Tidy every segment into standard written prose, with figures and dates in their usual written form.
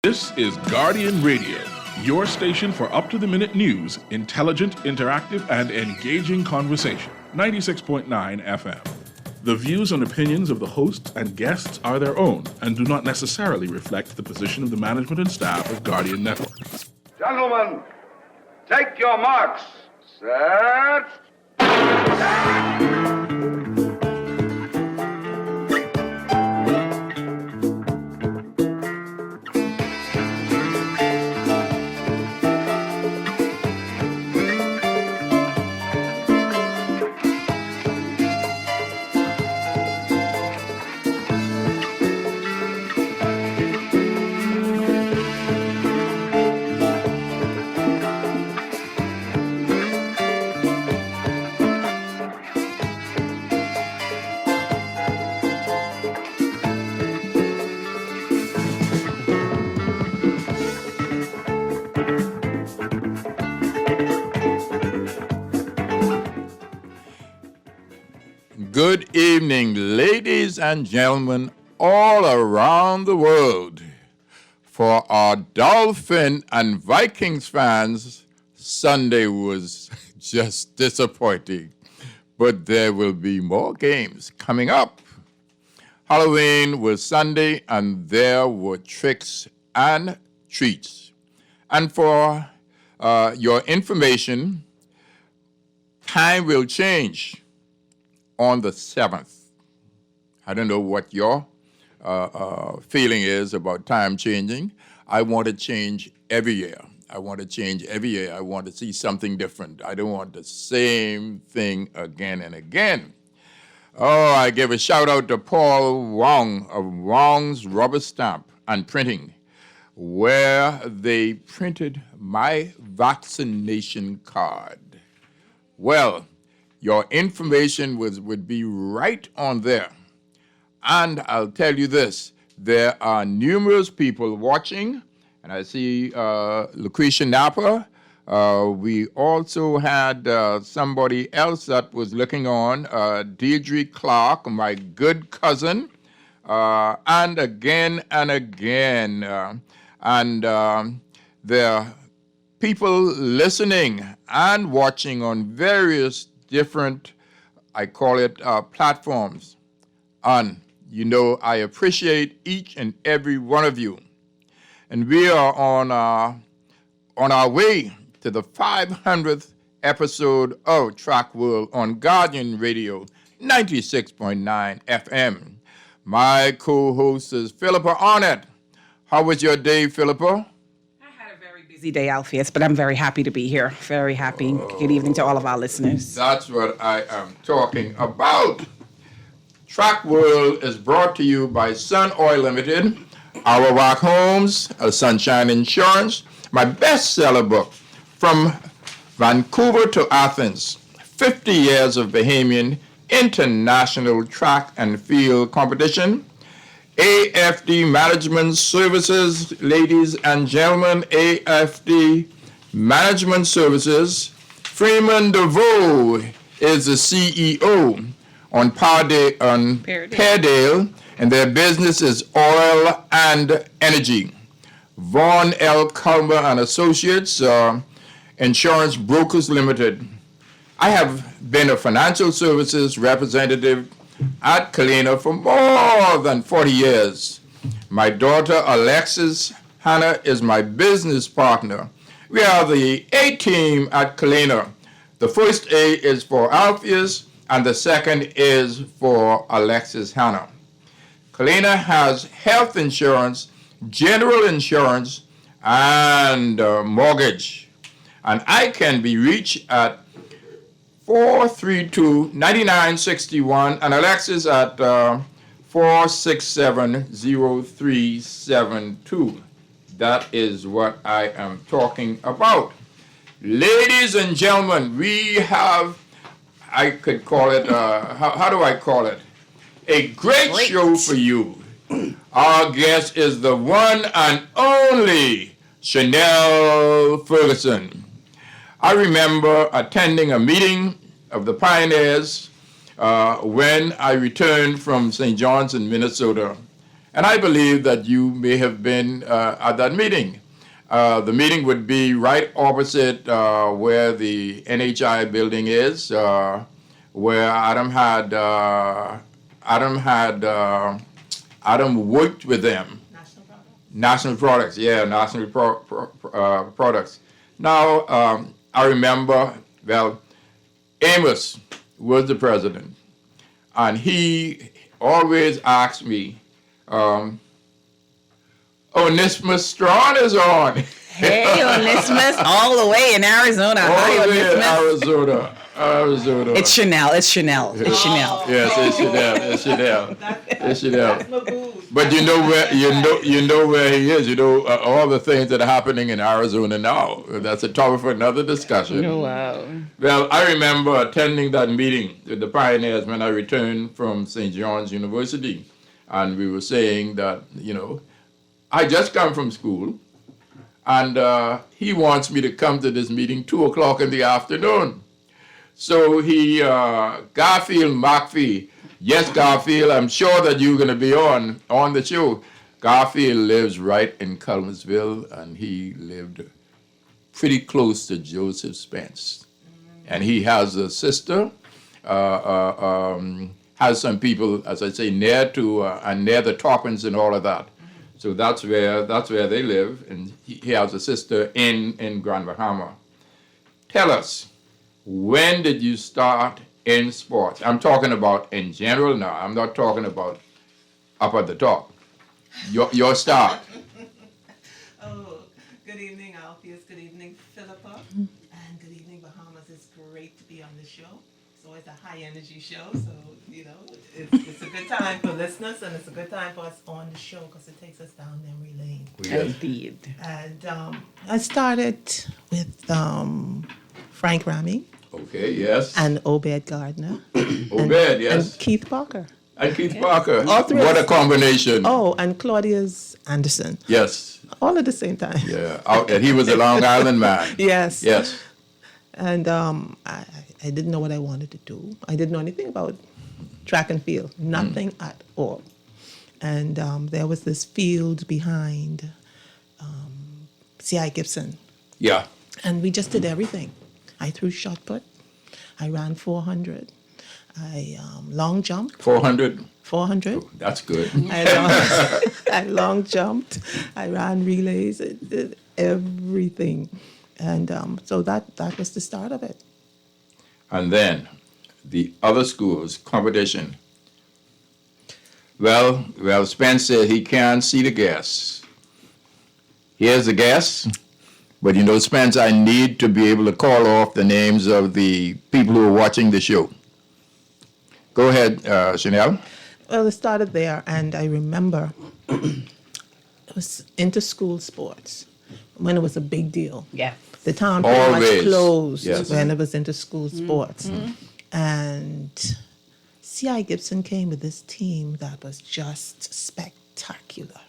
This is Guardian Radio, your station for up-to-the-minute news, intelligent, interactive, and engaging conversation. 96.9 FM. The views and opinions of the hosts and guests are their own and do not necessarily reflect the position of the management and staff of Guardian Network. Gentlemen, take your marks. Set. Good evening, ladies and gentlemen all around the world. For our Dolphin and Vikings fans, Sunday was just disappointing, but there will be more games coming up. Halloween was Sunday, and there were tricks and treats. And for your information, time will change on the 7th. I don't know what your feeling is about time changing. I want to change every year. I want to change every year. I want to see something different. I don't want the same thing again and again. Oh, I give a shout out to Paul Wong of Wong's Rubber Stamp and Printing, where they printed my vaccination card. Well, your information would be right on there. And I'll tell you this, there are numerous people watching, and I see Lucretia Napa. We also had somebody else that was looking on, Deirdre Clark, my good cousin, and again and again. There are people listening and watching on various different, I call it, platforms. And, you know, I appreciate each and every one of you. And we are on our way to the 500th episode of Track World on Guardian Radio, 96.9 FM. My co-host is Philippa Arnett. How was your day, Philippa? Busy day, Alpheus, but I'm very happy to be here. Very happy. Good evening to all of our listeners. That's what I am talking about. Track World is brought to you by Sun Oil Limited, Our Rock Homes, Sunshine Insurance, my bestseller book, From Vancouver to Athens, 50 Years of Bahamian International Track and Field Competition, AFD Management Services, ladies and gentlemen, AFD Management Services. Freeman DeVoe is the CEO on Peardale, and their business is oil and energy. Vaughn L. Culmer and Associates, Insurance Brokers Limited. I have been a financial services representative at Kalina for more than 40 years. My daughter Alexis Hannah is my business partner. We are the A team at Kalina. The first A is for Alpheus and the second is for Alexis Hannah. Kalina has health insurance, general insurance, and mortgage. And I can be reached at 432-9961 and Alexis at 467-0372. That is what I am talking about. Ladies and gentlemen, we have, I could call it, how do I call it? A great show for you. Our guest is the one and only Chanel Ferguson. I remember attending a meeting of the pioneers when I returned from St. John's in Minnesota. And I believe that you may have been at that meeting. The meeting would be right opposite where the NHI building is, where Adam worked with them. National Products, yeah, National Products. Now, I remember, well, Amos was the president, and he always asked me, Onesmus Strawn is on. Hey, Onesmus, all the way in Arizona. All Hi, the way in Onesmus. Arizona. It's Chanel. It's Chanel. It's Chanel. Yes, it's Chanel. It's Chanel. But you know where he is. You know all the things that are happening in Arizona now. That's a topic for another discussion. Oh, wow. Well, I remember attending that meeting with the pioneers when I returned from St. John's University, and we were saying that I just come from school, and he wants me to come to this meeting 2:00 in the afternoon. So he, Garfield McPhee, yes, Garfield, I'm sure that you're going to be on the show. Garfield lives right in Culmusville, and he lived pretty close to Joseph Spence. And he has a sister, has some people, as I say, near to and near the Toppins and all of that. So that's where they live, and he has a sister in Grand Bahama. Tell us, when did you start in sports? I'm talking about in general now. I'm not talking about up at the top. Your start. Oh, good evening, Alpheus. Good evening, Philippa. And good evening, Bahamas. It's great to be on the show. It's always a high energy show, so it's a good time for listeners, and it's a good time for us on the show because it takes us down memory lane. Indeed. And I started with Frank Ramey. Okay, yes. And Obed Gardner. Obed, yes. And Keith Parker. And Keith Parker. All three. What a combination. Oh, and Claudius Anderson. Yes. All at the same time. Yeah. And he was a Long Island man. Yes. Yes. And I didn't know what I wanted to do. I didn't know anything about track and field. Nothing at all. And there was this field behind C.I. Gibson. Yeah. And we just did everything. I threw shot put. I ran 400. I long jumped. 400? 400. That's good. I long jumped. I ran relays. I did everything. And so that was the start of it. And then the other schools, competition. Well, Spence said he can't see the gas. Here's the gas. But Spence, I need to be able to call off the names of the people who are watching the show. Go ahead, Chanel. Well, it started there, and I remember it was inter-school sports when it was a big deal. Yeah. The town pretty Always. much closed Yes. when it was inter-school sports. And C.I. Gibson came with this team that was just spectacular.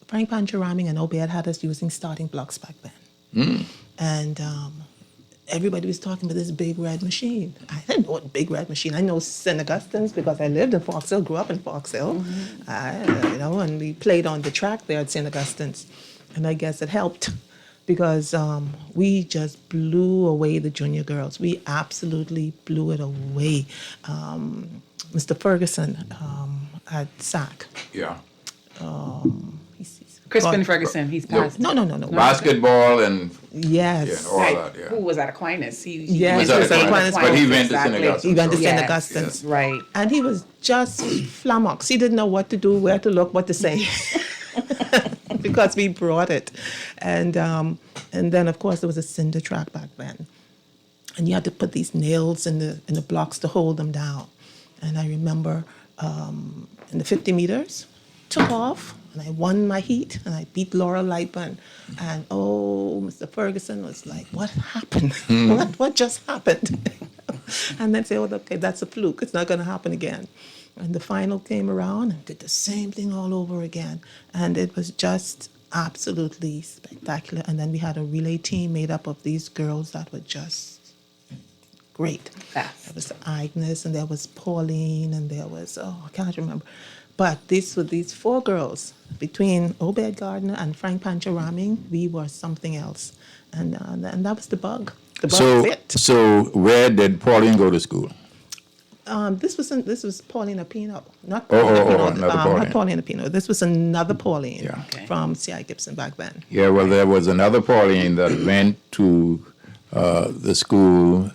Frank Pancharaming and Obed had us using starting blocks back then. And everybody was talking about this big red machine. I didn't know what big red machine. I know St. Augustine's because I lived in Fox Hill, grew up in Fox Hill. And we played on the track there at St. Augustine's. And I guess it helped because we just blew away the junior girls. We absolutely blew it away. Mr. Ferguson at SAC. Yeah. Crispin Ferguson, he's passed. No. Basketball and Yes. all Right. that, yeah. Who was at Aquinas? Yes, he was at Aquinas, but he went to St. Augustine's. He went to so- St. Yes. Augustine's. Right. And he was just flummoxed. He didn't know what to do, where to look, what to say. Because we brought it. And then, of course, there was a cinder track back then. And you had to put these nails in the blocks to hold them down. And I remember in the 50 meters, took off, and I won my heat, and I beat Laura Lightburn. And Mr. Ferguson was like, what happened? What just happened? And then say, okay, that's a fluke. It's not going to happen again. And the final came around and did the same thing all over again. And it was just absolutely spectacular. And then we had a relay team made up of these girls that were just great. Fast. There was Agnes, and there was Pauline, and there was, I can't remember. But these 4 girls, between Obed Gardner and Frank Pancharaming, we were something else. And that was the bug. The bug bit. So where did Pauline go to school? This was Pauline Apino, not Oh, Pauline Apino, another not Pauline. Pauline Apino. This was another Pauline Yeah. Okay. from C.I. Gibson back then. Yeah, well, there was another Pauline that went to the school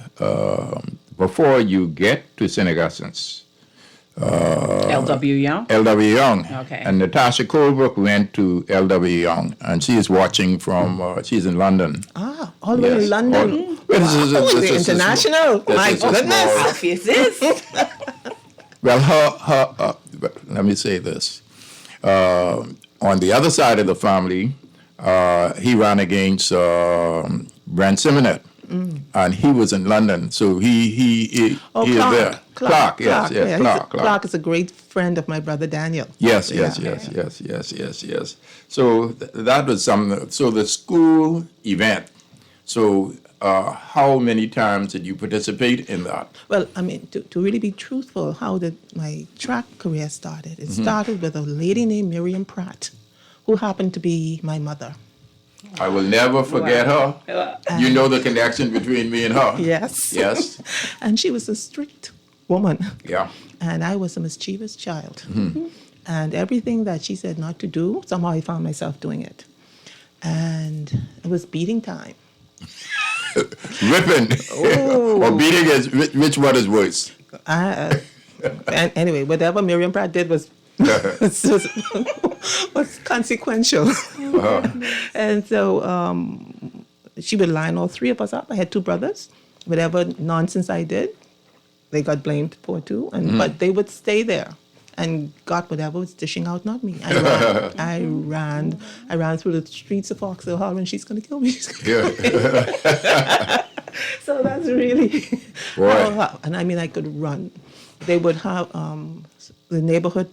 before you get to St. Augustine's. L.W. Young? L.W. Young. Okay. And Natasha Colebrook went to L.W. Young, and she is watching from, she's in London. Ah, all the way in Yes. London. Well, this is a- Wow, this the is a small- international. this My is a small- goodness. Alpheus is. Well, but let me say this. On the other side of the family, he ran against Brent Simonet, and he was in London, so he is there. Clark, yes, yeah, Clark. Clark is a great friend of my brother Daniel. Yes. So that was some. So the school event. So how many times did you participate in that? Well, I mean, to really be truthful, how did my track career started? It started with a lady named Miriam Pratt, who happened to be my mother. I will never forget her. You know the connection between me and her. Yes. Yes. And she was a strict woman. Yeah. And I was a mischievous child. And everything that she said not to do, somehow I found myself doing it. And it was beating time. Ripping or beating is which one is worse? And anyway, whatever Miriam Pratt did was was consequential. And so she would line all 3 of us up. I had 2 brothers. Whatever nonsense I did, they got blamed for too. But they would stay there and got whatever was dishing out, not me. I ran through the streets of Fox Hill hollering, she's going to kill me. She's gonna kill me. So that's really Boy. and I mean, I could run. They would have the neighborhood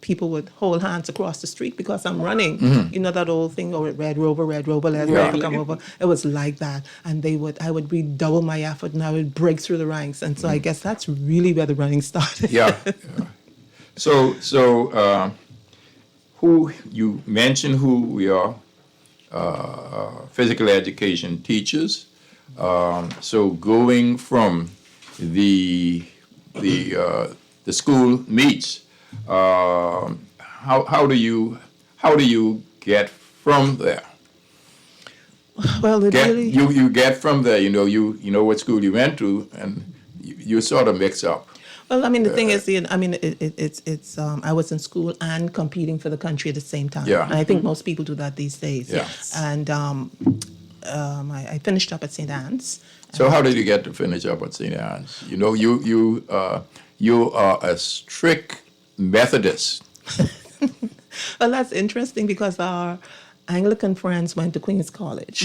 people would hold hands across the street because I'm running. You know that old thing, or Red Rover, let's come over. It was like that. And I would redouble my effort and I would break through the ranks. And so I guess that's really where the running started. Yeah. So who you mentioned who we are, physical education teachers. So going from the school meets, how do you get from there? Well, it really... You get from there. You know what school you went to, and you sort of mix up. Well, I mean, the thing is, I mean, it's I was in school and competing for the country at the same time. Yeah. And I think most people do that these days. Yes. And I finished up at St. Anne's. So how did you get to finish up at St. Anne's? You know, you are a strict Methodist. Well, that's interesting because our Anglican friends went to Queen's College,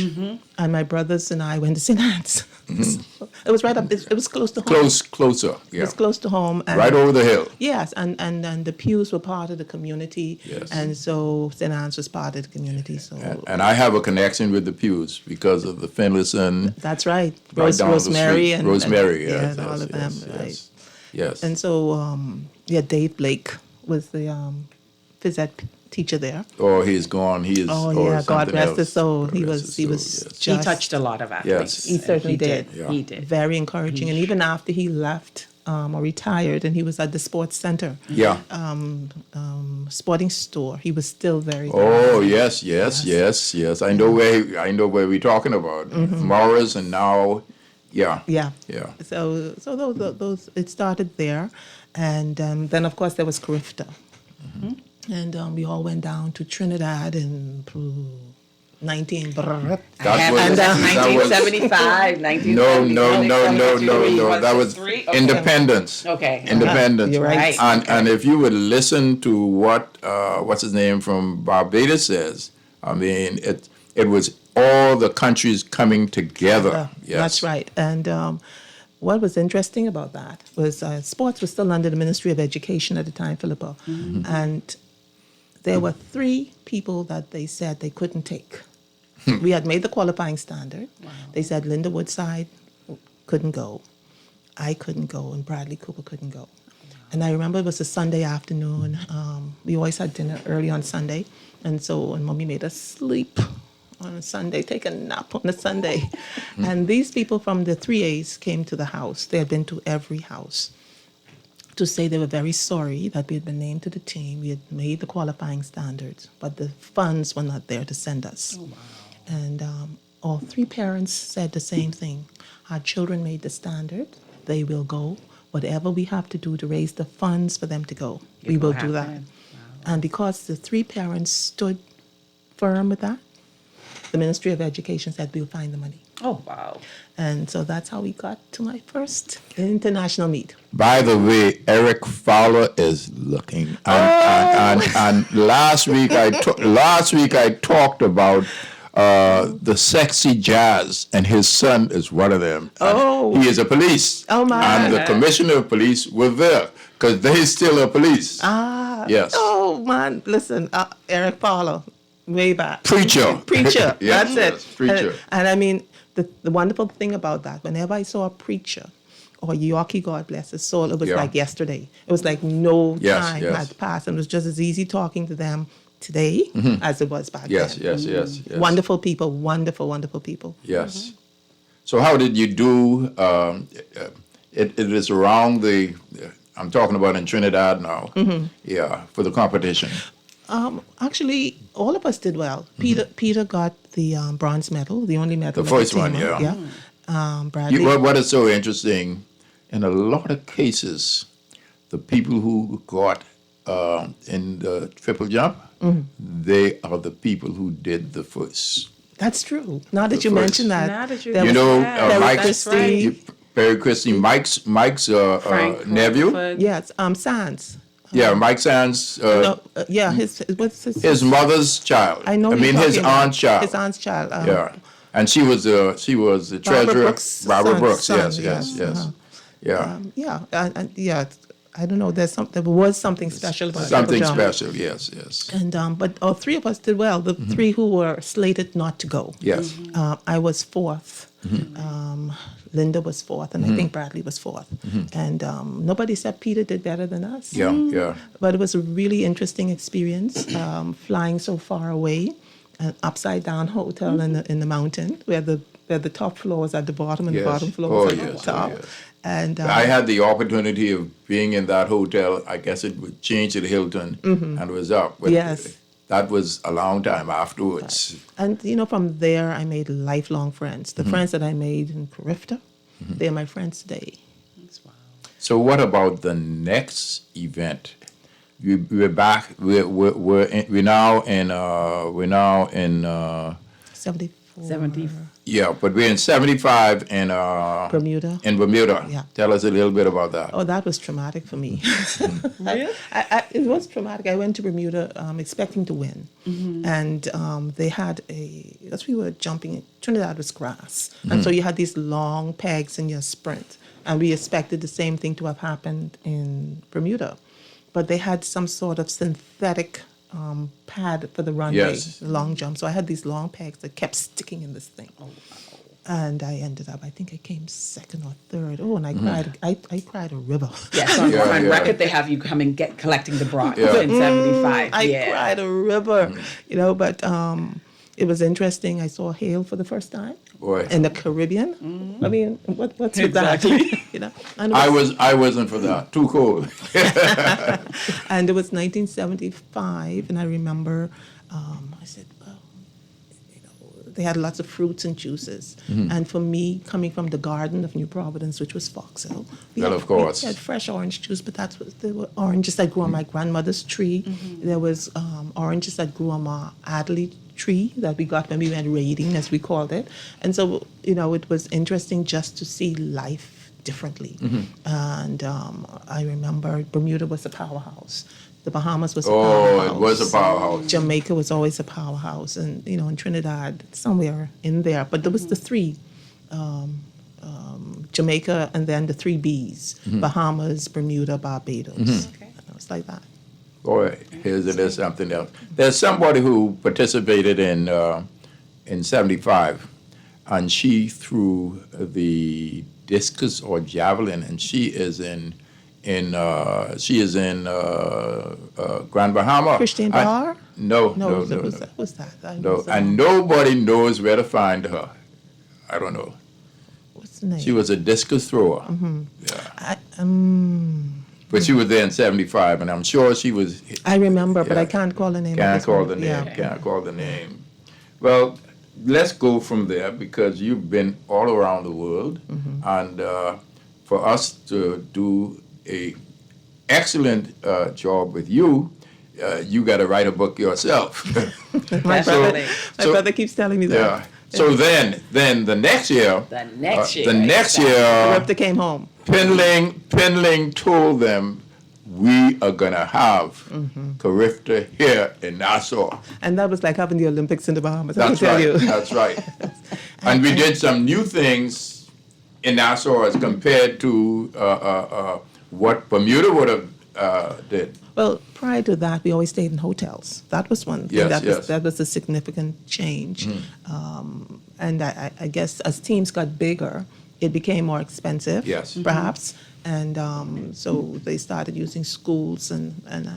and my brothers and I went to St. Anne's. So it was right up. It was close to home. Closer. It Yeah. was close to home. And Right over the hill. Yes, and the pews were part of the community, Yes. and so St. Anne's was part of the community. So And I have a connection with the pews because of the Finlayson. that's right, Right down the Rosemary street. and Rosemary, and, yes, yeah, all yes, of them, yes, right? yes. Yes. And so Dave Blake was the phys ed teacher there. Or he's gone. He is. Oh or yeah, God something rest else. his soul. God He rest was his he soul, was yes. He just touched a lot of athletes. He certainly did. Yeah. He did. very encouraging. And even after he left or retired, and he was at the sports center, Yeah. sporting store, he was still very. Oh yes. I know where we're talking about. Morris and now, yeah. Yeah. Yeah. So those it started there, and then of course there was Carifta, and we all went down to Trinidad in 19. That I was- have that was- 1975, No. That was independence. Okay. Independence. You're right. And if you would listen to what what's his name from Barbados says, I mean it was all the countries coming together. Yes. That's right. And what was interesting about that was sports was still under the Ministry of Education at the time, Philippa, and there were 3 people that they said they couldn't take. We had made the qualifying standard. They said Linda Woodside couldn't go, I couldn't go, and Bradley Cooper couldn't go. And I remember it was a Sunday afternoon. We always had dinner early on Sunday. And Mommy made us sleep on a Sunday, take a nap on a Sunday. And these people from the 3As came to the house. They had been to every house to say they were very sorry that we had been named to the team. We had made the qualifying standards, but the funds were not there to send us. Oh, wow. And all 3 parents said the same thing. Our children made the standard. They will go. Whatever we have to do to raise the funds for them to go, we will do that. Wow. And because the 3 parents stood firm with that, the Ministry of Education said we'll find the money. Oh, wow. And so that's how we got to my first international meet. By the way, Eric Fowler is looking. And last week I talked about the sexy jazz, and his son is one of them. Oh. He is a police. Oh, my. And the commissioner of police were there, because they still are police. Ah. Yes. Oh, man. Listen, Eric Fowler, way back. Preacher. Preacher. Yes, That's it. yes, preacher. And I mean, the wonderful thing about that, whenever I saw a preacher or Yorkie, God bless his soul, it was Yeah. like yesterday. It was like no Yes, time yes. had passed. And it was just as easy talking to them today as it was back Yes, then. yes. Wonderful people, wonderful, wonderful people. Yes. So how did you do? It is around I'm talking about in Trinidad now. Yeah, for the competition. Actually, all of us did well. Peter got the bronze medal, the only medal. The of first one, team. yeah. Bradley. What is so interesting, in a lot of cases, the people who got in the triple jump, they are the people who did the first. That's true. Now that The you first. mention that, Now that you- there You was- know, there was Mike's Christy. Perry Christie, Mike's Frank nephew. Crawford. Yes, Sands. Yeah, Mike Sands. No, yeah, what's His mother's child. I know. I mean, his aunt's child. His aunt's child. Yeah, and she was the treasurer. Brooks' Barbara son- Brooks. son, Yes. yes, Yeah. Yeah, yeah. I don't know. There was something special about Something Triple Jump. special. Yes. And but all 3 of us did well. The 3 who were slated not to go. Yes. I was 4th. Linda was 4th, and I think Bradley was 4th. And nobody said Peter did better than us. Yeah. But it was a really interesting experience, flying so far away, an upside down hotel in the mountain where the top floor was at the bottom and Yes. the bottom floor Oh, was at yes, the top. yes. And I had the opportunity of being in that hotel. I guess it would change to the Hilton, and it was up. But Yes. that was a long time afterwards. And from there, I made lifelong friends. The friends that I made in Carifta, they're my friends today. So what about the next event? We're back. We're now in 74. 70. yeah, but we're in 75 in Bermuda. In Bermuda. Yeah. Tell us a little bit about that. Oh, that was traumatic for me. Really? It was traumatic. I went to Bermuda expecting to win. And they had as we were jumping, Trinidad was grass. And so you had these long pegs in your sprint. And we expected the same thing to have happened in Bermuda. But they had some sort of synthetic pad for the runway, Yes. the long jump. So I had these long pegs that kept sticking in this thing. And I ended up, I think I came 2nd or 3rd. Oh, and I cried. I cried a river. Yes, on Yeah. record they have you come and collecting the bronze Yeah. in 75. I yeah. cried a river, but it was interesting. I saw hail for the first time Boy. in the Caribbean. I mean, what's with that? And I wasn't for that. Too cold. and it was 1975, and I remember I said, well, they had lots of fruits and juices. And for me, coming from the garden of New Providence, which was Fox Hill, Well, of course. we had fresh orange juice, but there were oranges that grew on my grandmother's tree. There was oranges that grew on our Adley tree that we got when we went raiding, as we called it. And so, it was interesting just to see life differently. And I remember Bermuda was a powerhouse. The Bahamas was a powerhouse. Oh, it was a powerhouse. Jamaica was always a powerhouse, and in Trinidad, somewhere in there. But there was the 3, Jamaica, and then the 3 Bs: Bahamas, Bermuda, Barbados. Okay. And it was like that. Boy, there's something else. There's somebody who participated in 75, and she threw the discus or javelin, and she is in she is in Grand Bahama. Christine Barr? No. Who's that? No, and nobody knows where to find her. I don't know. What's the name? She was a discus thrower. Yeah. But she was there in '75, and I'm sure she was. I remember, but Yeah. I can't call the name. Can't at this call moment. the name. Yeah. Can't call the name. Well, let's go from there because you've been all around the world, and for us to do a excellent job with you, you got to write a book yourself. My Definitely. brother keeps telling me that. Yeah. So then the next year, The next year. the next exactly. year, Ripta came home. Penling told them, we are going to have Carifta here in Nassau. And that was like having the Olympics in the Bahamas, I can That's tell right. you. That's right. And we did some new things in Nassau as compared to what Bermuda would have did. Well, prior to that, we always stayed in hotels. That was one thing. Yes, That was a significant change. And I guess as teams got bigger, it became more expensive, Yes. perhaps. And so they started using schools, and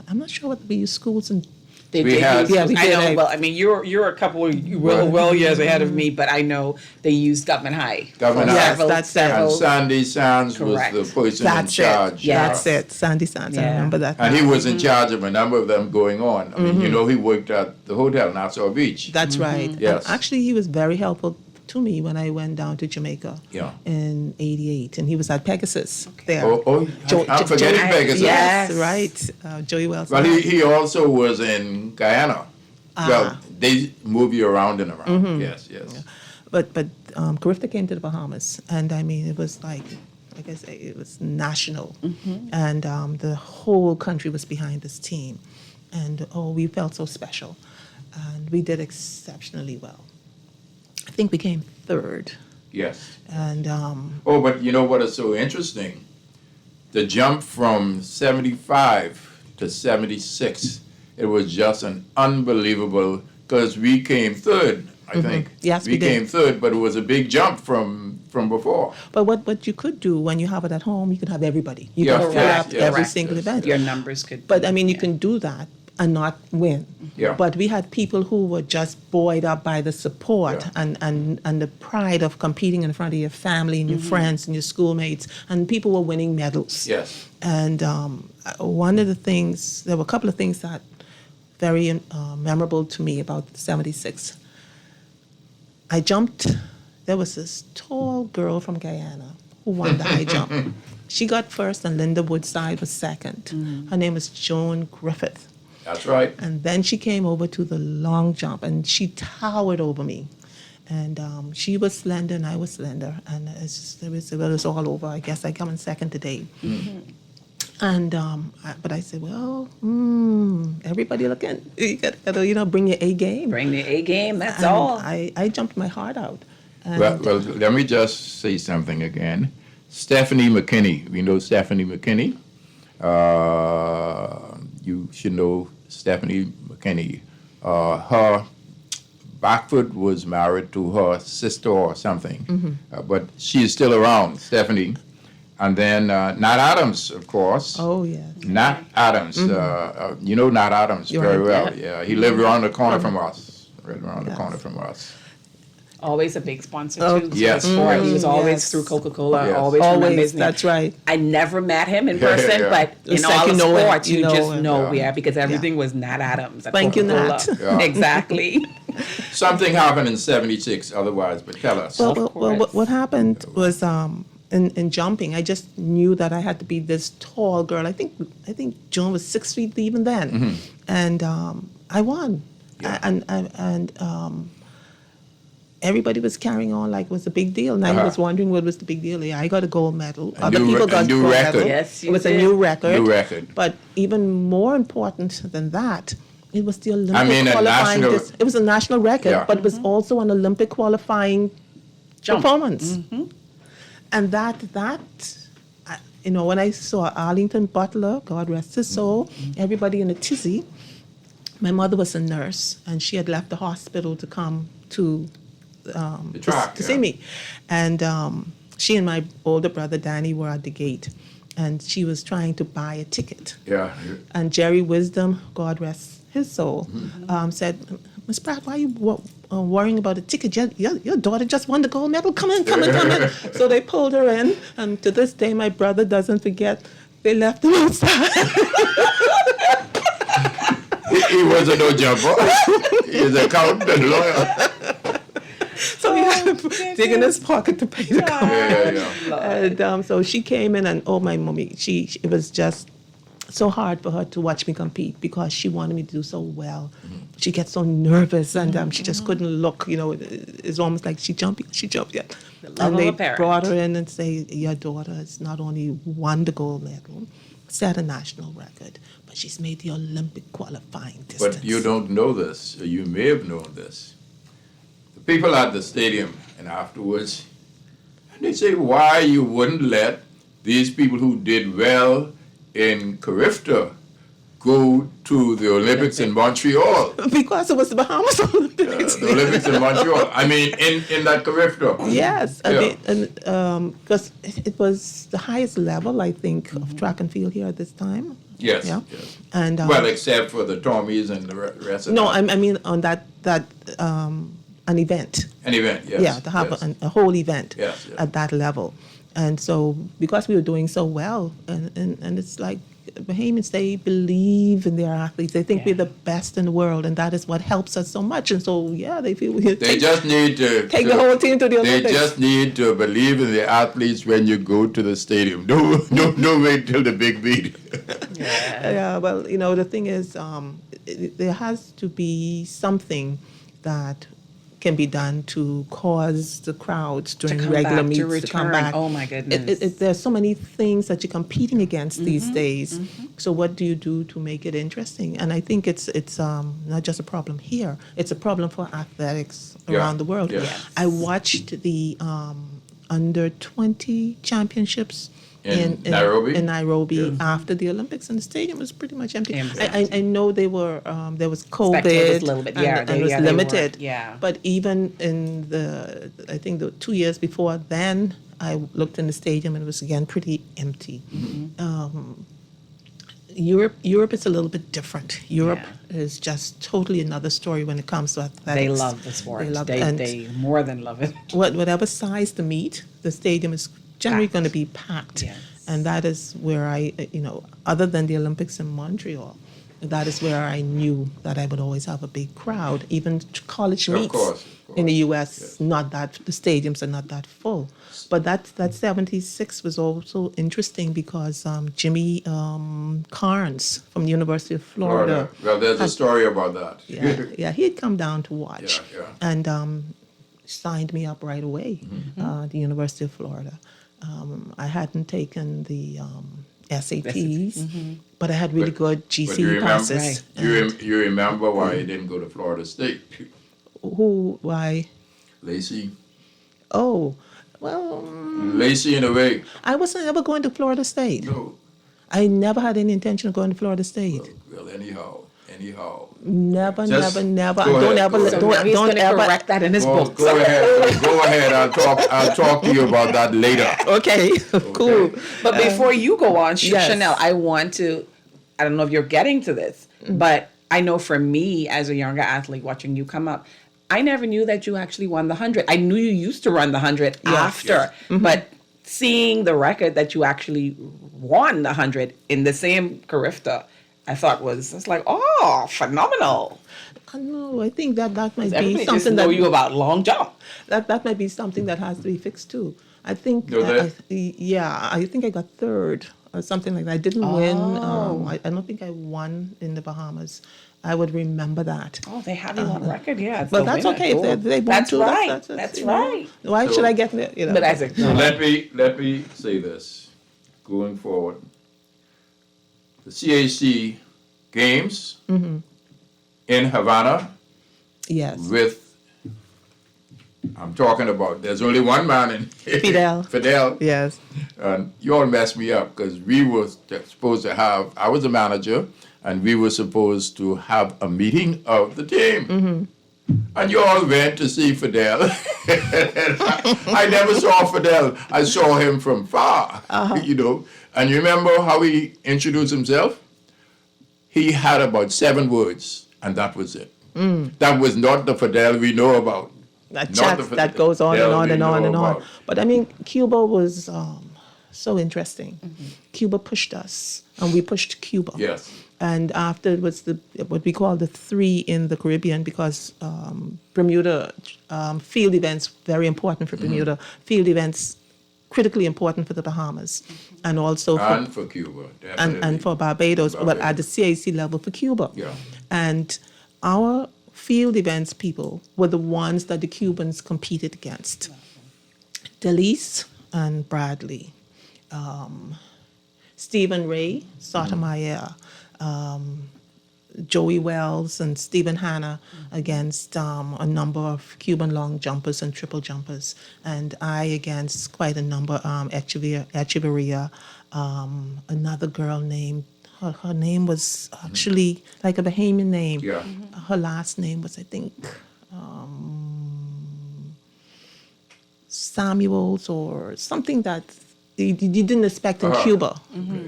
I'm not sure what we use schools and They We did had- use- Yeah, we I did, know. like- Well, I mean, you're a couple well years ahead of me, but I know they used Government High. Government for High. several- Yes, that's it. And several- Sandy Sands was Correct. the person that's in charge. it. Yeah. That's it. Sandy Sands. I Yeah. remember that. And he now. was in charge of a number of them going on. I mean, you know, he worked at the hotel, Nassau Beach. That's right. Yes. And actually, he was very helpful to me when I went down to Jamaica Yeah. in '88, and he was at Pegasus there. Oh, I'm forgetting Joey- Pegasus. Yes, Yes. right. Joey Wells. Well, he also was in Guyana. Well, they move you around and around. Yes. But Carifta came to the Bahamas, and I mean, it was like I say, it was national, and the whole country was behind this team, and we felt so special, and we did exceptionally well. I think we came third, Yes. and Oh, but you know what is so interesting? The jump from 75 to 76, it was just an unbelievable, because we came third, I think. Yes, we did. came third, but it was a big jump from before. but what you could do when you have it at home, you could have everybody. You Yeah, could yes, have yes, every yes, single yes, event. Your numbers could. But I mean, you can do that and not win. Yeah. But we had people who were just buoyed up by the support Yeah. and the pride of competing in front of your family and your friends and your schoolmates, and people were winning medals. Yes. And one of the things, there were a couple of things that very memorable to me about '76. I jumped. There was this tall girl from Guyana who won the high jump. She got first, and Linda Woodside was second. Her name was Joan Griffith. That's right. And then she came over to the long jump, and she towered over me. And she was slender, and I was slender, and it was all over. I guess I come in second today. And but I said, well, everybody looking, you gotta bring your A game. Bring the A game. That's And all. I jumped my heart out. And Well, let me just say something again. Stephanie McKinney, we know Stephanie McKinney. You should know Stephanie McKinney. Her Backford was married to her sister or something, but she is still around, Stephanie. And then Nat Adams, of course. oh yeah, Nat Adams, you know Nat Adams You're very right, well. Yeah, he lived around the corner from us, right around the Yes. corner from us. Always a big sponsor Oh, too. yes. For the sport. He was always Yes. through Coca-Cola. Yes. Always remember his always. name. That's right. I never met him in Yeah, person, yeah. but It's in like all you the know him, sports, you you know just him. know, Yeah. yeah, because everything was Nat Adams. At Thank you, Coca-Cola. Nat. Yeah. Exactly. Something happened in '76, otherwise, but tell us. Well, Of well, course. what happened was in jumping, I just knew that I had to be this tall girl. I think Joan was 6 feet even then, and I won. And everybody was carrying on like it was a big deal, and I was wondering what was the big deal. Yeah, I got a gold medal. Other new people re- got a new gold record. medal. Yes, you it was a did. new record. New record. But even more important than that, it was the Olympic mean, a qualifying. national- It was a national record, Yeah. but it was also an Olympic qualifying performance. And that when I saw Arlington Butler, God rest his soul, everybody in a tizzy. My mother was a nurse, and she had left the hospital to come to The track, to yeah. see me. And she and my older brother, Danny, were at the gate. and she was trying to buy a ticket. Yeah. And Jerry Wisdom, God rest his soul, said, Miss Pratt, why are you worrying about a ticket? Your daughter just won the gold medal. Come in. So they pulled her in, and to this day, my brother doesn't forget they left him outside. He wasn't no jumper. He was an accountant and lawyer. So he had to dig in his pocket to pay the car. Yeah. And so she came in, and oh, my mommy, it was just so hard for her to watch me compete because she wanted me to do so well. She gets so nervous, and she just couldn't look. You know, it's almost like she jumped. Yeah. love And of they a parent. brought her in and say, your daughter has not only won the gold medal, set a national record, but she's made the Olympic qualifying distance. But you don't know this, or you may have known this. The people at the stadium and afterwards, and they say, why you wouldn't let these people who did well in Carifta go to the Olympics in Montreal. Because it was the Bahamas Olympics. The Olympics in Montreal. I mean, in that Carifta. Yes, Yeah. I mean, and because it was the highest level, I think, of track and field here at this time. Yes. Yeah. Yes. And Well, except for the Tommies and the rest of no, that. I mean on that an event. An event, yes. Yeah, to have yes. a whole event Yes, yes. at that level. And so because we were doing so well, and it's like Bahamians, they believe in their athletes. They think we're the best in the world, and that is what helps us so much. And so, yeah, they feel we They just need to take the whole team to the They Olympics. just need to believe in the athletes when you go to the stadium. Don't wait till the big beat. Yeah, well, you know, the thing is, there has to be something that can be done to cause the crowds during come regular back, to meets to come return. back. Oh, my goodness. There's so many things that you're competing against these days. So what do you do to make it interesting? And I think it's not just a problem here. It's a problem for athletics Yeah, around the world. yeah. Yes. I watched the under 20 championships In Nairobi? In Nairobi Yes. after the Olympics, and the stadium was pretty much empty. Empty. I know they were there was COVID, Spectators a little bit, yeah, and it was they were, limited. yeah. But even in I think the 2 years before then, I looked in the stadium and it was again pretty empty. Europe is a little bit different. Europe is just totally another story when it comes to athletics. They love the sport. They love They more than love it. whatever size the meet, the stadium is generally going to be packed. Yes. And that is where other than the Olympics in Montreal, that is where I knew that I would always have a big crowd. Even college Of meets course. in the U.S., the stadiums are not that full. But that 76 was also interesting because Jimmy Carnes from the University of Florida. Well, there's a story about that. Yeah, he had come down to watch Yeah, and signed me up right away at the University of Florida. I hadn't taken the SATs, but I had really good But you GC remember, passes. you remember why you didn't go to Florida State? Why? Lacey. Oh, well, Lacey in a way. I wasn't ever going to Florida State. No. I never had any intention of going to Florida State. Well, anyhow. Never. Just Never. go Don't ahead, ever. go ahead. Don't, Now he's don't going to ever. correct that in his book. Go ahead. Go ahead. I'll talk to you about that later. Okay, cool. But before you go on, yes. Chanel, I want to, I don't know if you're getting to this, but I know for me as a younger athlete watching you come up, I never knew that you actually won the 100. I knew you used to run the 100 after, but seeing the record that you actually won the 100 in the same Carifta, I thought it's like, oh, phenomenal. No, I think that might be Everybody just something know that you about long jump. that might be something that has to be fixed too. I think, No, that- I think I got third or something like that. I didn't win. Oh. I don't think I won in the Bahamas. I would remember that. Oh, they have you on record, yeah. it's But the that's winner. okay if they want That's to. right. That's you know. right. Why So- should I get it? But as a So let me say this. Going forward, the CAC Games in Havana Yes. with, I'm talking about, there's only one man in Fidel. Fidel. Yes. And you all messed me up because we were supposed to have, I was the manager, and we were supposed to have a meeting of the team. And you all went to see Fidel. I never saw Fidel. I saw him from far, And you remember how he introduced himself? He had about 7 words, and that was it. That was not the Fidel we know about. That Not chat the that goes on and Fidel on we and on know and on. about. But I mean, Cuba was so interesting. Cuba pushed us, and we pushed Cuba. Yes. And after it was what we call the 3 in the Caribbean, because Bermuda field events very important for Bermuda. Field events critically important for the Bahamas, and also And for Cuba, definitely. and for Barbados, but at the CAC level for Cuba. Yeah. And our field events people were the ones that the Cubans competed against. Delis and Bradley, Stephen Ray Sotomayor, Joey Wells and Stephen Hanna against a number of Cuban long jumpers and triple jumpers, and I against quite a number, Echeverria, another girl named, her name was actually like a Bahamian name. Yeah. Her last name was, I think, Samuels or something that you didn't expect in Cuba.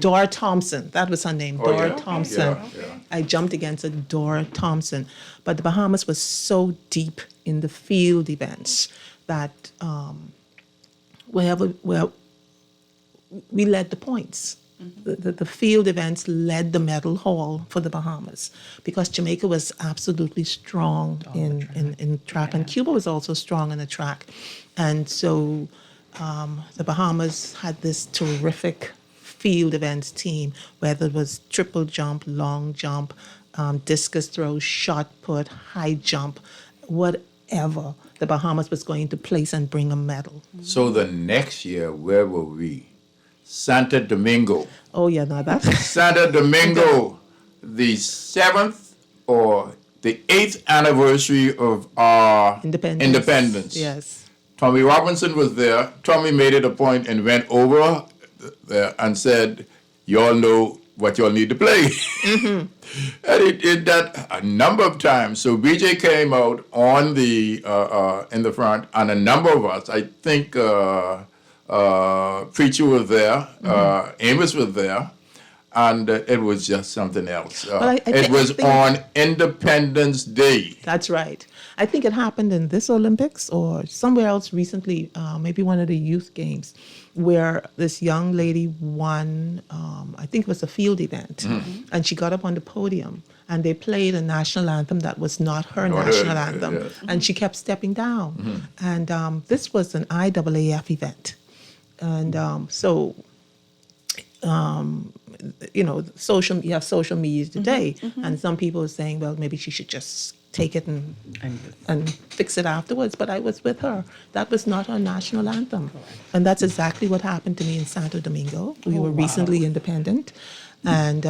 Dora Thompson, that was her name, Dora yeah. Thompson. Yeah. I jumped against a Dora Thompson. But the Bahamas was so deep in the field events that where we led the points. The field events led the medal haul for the Bahamas because Jamaica was absolutely strong in track, and Cuba was also strong in the track. And so the Bahamas had this terrific field events team, whether it was triple jump, long jump, discus throw, shot put, high jump, whatever. The Bahamas was going to place and bring a medal. So the next year, where were we? Santo Domingo. Oh yeah, now that Santo Domingo, the 7th or the 8th anniversary of our independence. Yes. Tommy Robinson was there. Tommy made it a point and went over there and said, y'all know what y'all need to play. And he did that a number of times. So BJ came out on the in the front, and a number of us, I think Preacher was there, Amos was there, and it was just something else. It was on Independence Day. That's right. I think it happened in this Olympics or somewhere else recently, maybe one of the youth games, where this young lady won, I think it was a field event, and she got up on the podium and they played a national anthem that was not her national anthem, yes. and she kept stepping down. And this was an IAAF event. And so, you know, you have social media today, and some people are saying, well, maybe she should just take it and fix it afterwards. But I was with her. That was not her national anthem. And that's exactly what happened to me in Santo Domingo. We were recently independent, and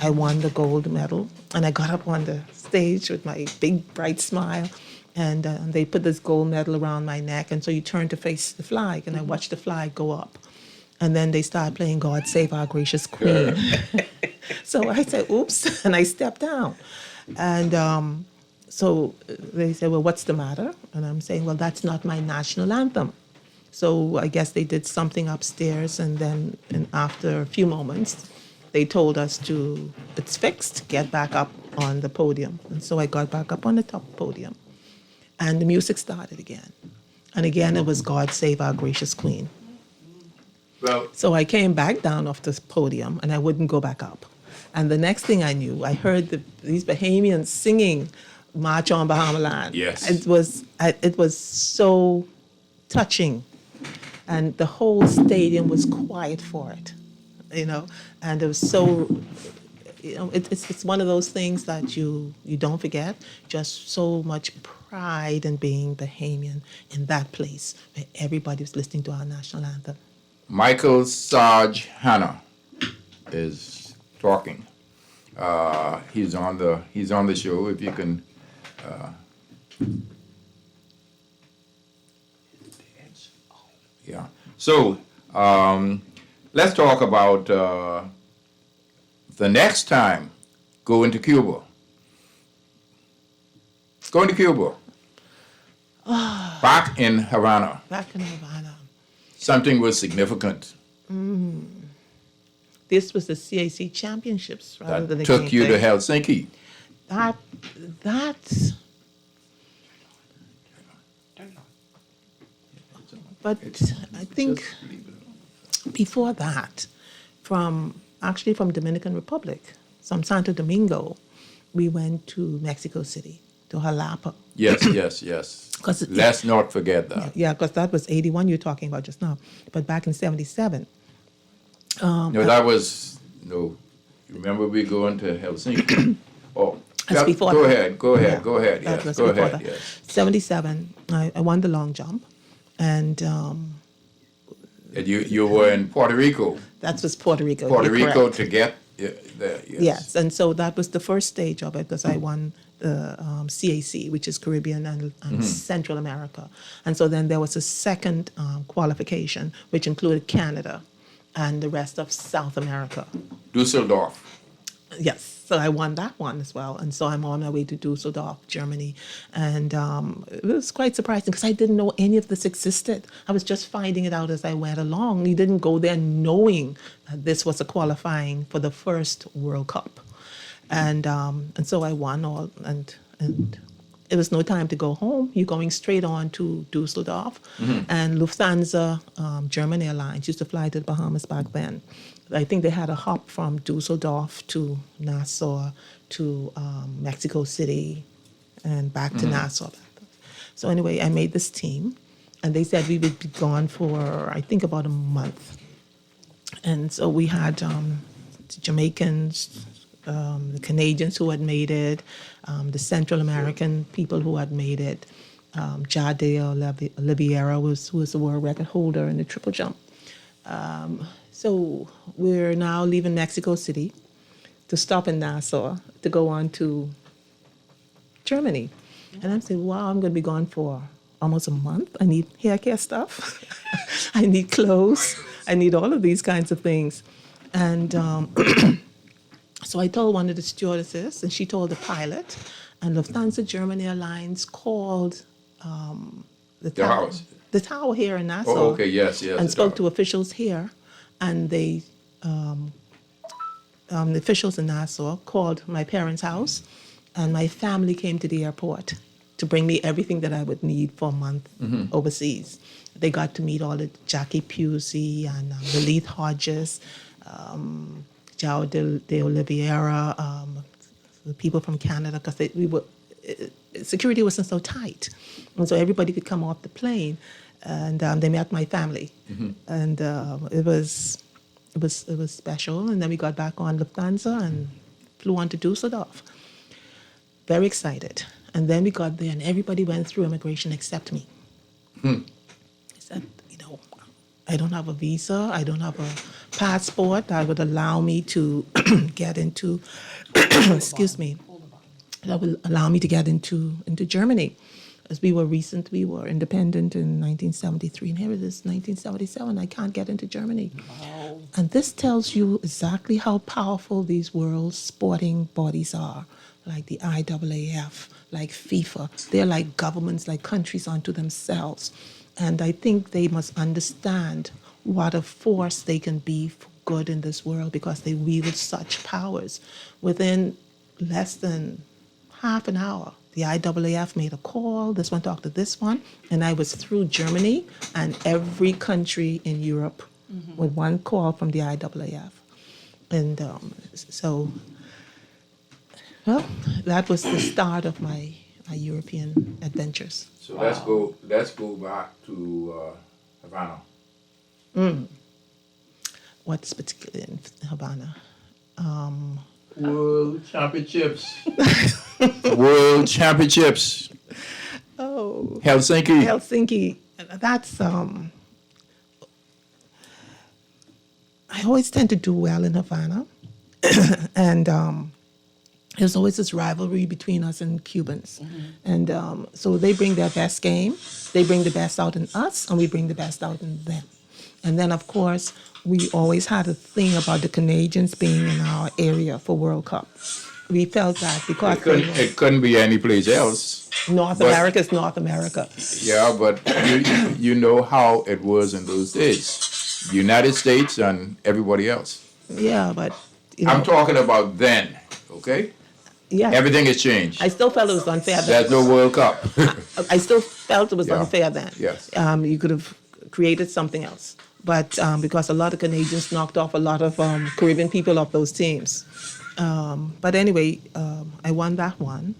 I won the gold medal. And I got up on the stage with my big, bright smile. And they put this gold medal around my neck. And so you turn to face the flag, and I watched the flag go up. And then they started playing God Save Our Gracious Queen. So I said, oops, and I stepped down. And so they said, well, what's the matter? And I'm saying, well, that's not my national anthem. So I guess they did something upstairs, and then after a few moments, they told us it's fixed, get back up on the podium. And so I got back up on the top podium. And the music started again. And again, it was God Save Our Gracious Queen. Well, So I came back down off the podium, and I wouldn't go back up. And the next thing I knew, I heard these Bahamians singing March on Bahama Land. Yes. It was so touching. And the whole stadium was quiet for it, you know. And it was so, you know, it's one of those things that you don't forget. Just so much pride in being Bahamian in that place where everybody was listening to our national anthem. Michael Sarge Hanna is talking. He's on the show. If you can. Yeah. So let's talk about the next time going to Cuba. Going to Cuba. Back in Havana. Back in Havana. Something was significant. this was the CAC championships rather than That the took game you to thing. Helsinki. That's. But I think before that, from Dominican Republic, from Santo Domingo, we went to Mexico City, to Jalapa. Yes, yes, yes. 'Cause Let's not forget that. Yeah, because that was 81 you're talking about just now. But back in 77, No, that was, no. You remember we going to Helsinki? Oh, That's before go that. ahead, go ahead, Yeah, go ahead. that Yes, was go before ahead, that. yes. 77, I won the long jump. And And you were in Puerto Rico. that was Puerto Rico. Puerto you're Rico correct. to get there, yes. Yes, and so that was the first stage of it because I won the CAC, which is Caribbean and Central America. And so then there was a second qualification, which included Canada and the rest of South America. Dusseldorf. Yes, so I won that one as well. And so I'm on my way to Dusseldorf, Germany. And it was quite surprising because I didn't know any of this existed. I was just finding it out as I went along. You didn't go there knowing that this was a qualifying for the first World Cup. And so I won all, and it was no time to go home. You're going straight on to Dusseldorf. And Lufthansa, German Airlines, used to fly to the Bahamas back then. I think they had a hop from Dusseldorf to Nassau to Mexico City and back to Nassau. So anyway, I made this team, and they said we would be gone for, I think, about a month. And so we had the Jamaicans, the Canadians who had made it, the Central American people who had made it. Jade Oliveira who was the world record holder in the triple jump. So we're now leaving Mexico City to stop in Nassau to go on to Germany. And I'm saying, wow, I'm going to be gone for almost a month. I need hair care stuff. I need clothes. I need all of these kinds of things. And so I told one of the stewardesses, and she told the pilot, and Lufthansa German Airlines called the tower. house. The tower here in Nassau. Oh, okay, yes, yes. And the spoke tower. to officials here, and they, the officials in Nassau called my parents' house, and my family came to the airport to bring me everything that I would need for a month overseas. They got to meet all the Jackie Pusey and Lilith Hodges, João de Oliveira, the people from Canada, because security wasn't so tight, and so everybody could come off the plane, and they met my family, and it was special. And then we got back on Lufthansa and flew on to Dusseldorf. Very excited, and then we got there, and everybody went through immigration except me. I said, I don't have a visa, I don't have a passport that would allow me to get into, excuse me, that would allow me to get into Germany. As we were independent in 1973, and here it is, 1977, I can't get into Germany. Wow. And this tells you exactly how powerful these world sporting bodies are, like the IAAF, like FIFA. They're like governments, like countries unto themselves. And I think they must understand what a force they can be for good in this world because they wield such powers. Within less than half an hour, the IAAF made a call, this one talked to this one, and I was through Germany and every country in Europe with one call from the IAAF. And so, well, that was the start of my European adventures. So let's go back to Havana. What's particular in Havana? World Championships. World Championships. Oh, Helsinki. Helsinki. That's I always tend to do well in Havana, and there's always this rivalry between us and Cubans, and so they bring their best game, they bring the best out in us, and we bring the best out in them. And then, of course, we always had a thing about the Canadians being in our area for World Cup. We felt that because It couldn't be any place else. North but- America is North America. Yeah, but you know how it was in those days. United States and everybody else. Yeah, but you know, I'm talking about then, okay? yeah, Everything has changed. I still felt it was unfair. There's no World Cup. I still felt it was Yeah. unfair then. Yes. You could have created something else. But because a lot of Canadians knocked off a lot of Caribbean people off those teams. But anyway, I won that one,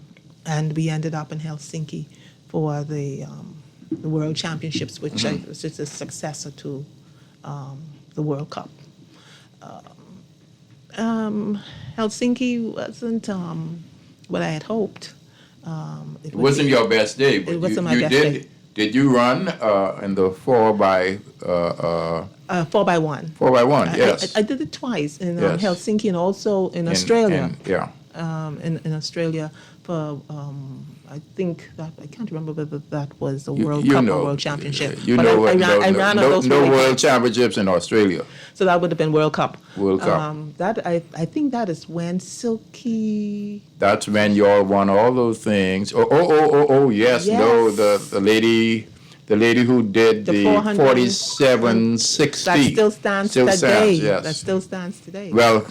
and we ended up in Helsinki for the World Championships, which was just a successor to the World Cup. Helsinki wasn't what I had hoped. It wasn't your best day, but It wasn't my you best did. day. Did you run in the 4x1? 4x1, yes. I did it twice in Yes. Helsinki and also in Australia. Yeah. In Australia for I think that I can't remember whether that was a You- World you Cup know, or World Championship. You But know I ran on those no really World quick. Championships in Australia. So that would have been World Cup. World Cup. That I think that is when Silky. That's when y'all won all those things. Oh, yes. No, Yes. the lady who did The the 400 4760. That still stands Still today. stands, yes. That still stands today. Well,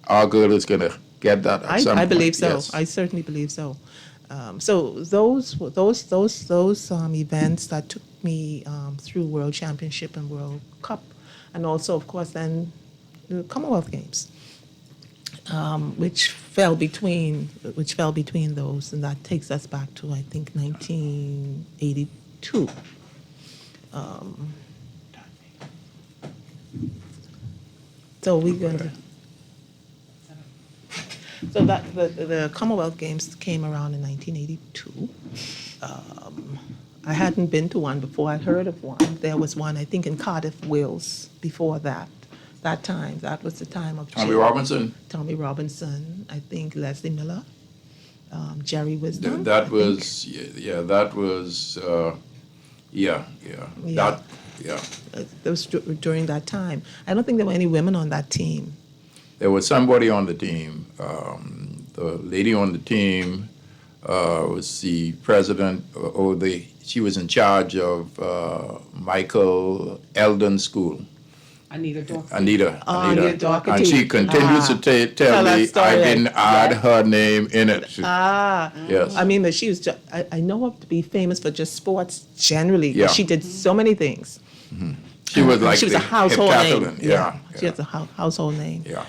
our girl is going to get that at some I point. believe so. Yes. I certainly believe so. So those events that took me through World Championship and World Cup, and also of course then the Commonwealth Games, which fell between those, and that takes us back to I think 1982. So we're going to. So that the Commonwealth Games came around in 1982. I hadn't been to one before. I'd heard of one. There was one, I think, in Cardiff, Wales. Before that, that was the time of Tommy Robinson. Tommy Robinson. I think Leslie Miller, Jerry Wisdom. That I was, that was, Yeah. That, That was during that time. I don't think there were any women on that team. There was somebody on the team. The lady on the team was the president, she was in charge of Michael Eldon School. Anita Dork. Anita. Anita Doherty. And she continues to tell Tell that me story. I didn't add Yes. her name in it. Yes. I mean, but she was. I know her to be famous for just sports generally. Yeah. She did so many things. She was And like she was the a household name. heptathlon. Yeah. She was a household name. Yeah.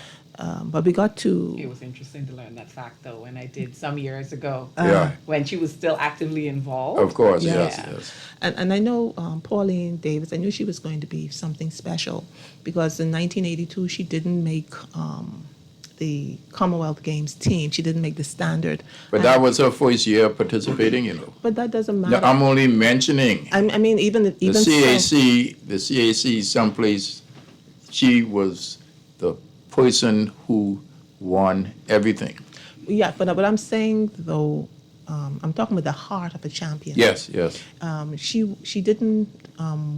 But we got to. It was interesting to learn that fact, though, when I did some years ago, Yeah. when she was still actively involved. Of course, Yeah. yes. And I know Pauline Davis, I knew she was going to be something special because in 1982 she didn't make the Commonwealth Games team. She didn't make the standard. But that was her first year participating, you know. But that doesn't No, matter. I'm only mentioning I mean, even the so, CAC, someplace, she was the person who won everything. yeah. But what I'm saying though, I'm talking about the heart of a champion. Yes. She didn't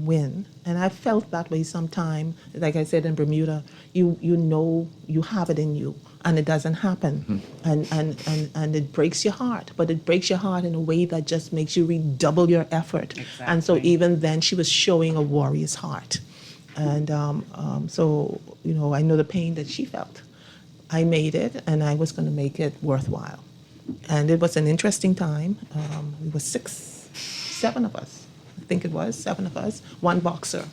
win, and I felt that way sometime. Like I said in Bermuda, you know you have it in you, and it doesn't happen, and it breaks your heart. But it breaks your heart in a way that just makes you redouble your effort. And so Exactly. even then, she was showing a warrior's heart, and so I know the pain that she felt. I made it, and I was going to make it worthwhile. And it was an interesting time. We were 7 of us. I think it was 7 of us. One boxer.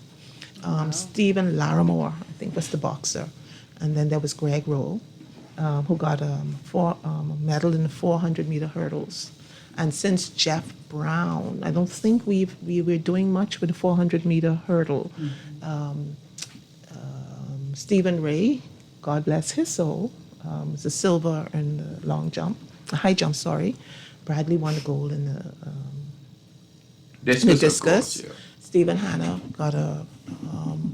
Stephen Larimore, I think, was the boxer. And then there was Greg Rowe, who got a medal in the 400-meter hurdles. And since Jeff Brown, I don't think we were doing much with the 400-meter hurdle. Stephen Ray, God bless his soul, was a silver in the long jump. High jump, sorry. Bradley won the gold in the Discus, of discus. course, yeah. Stephen Hanna got a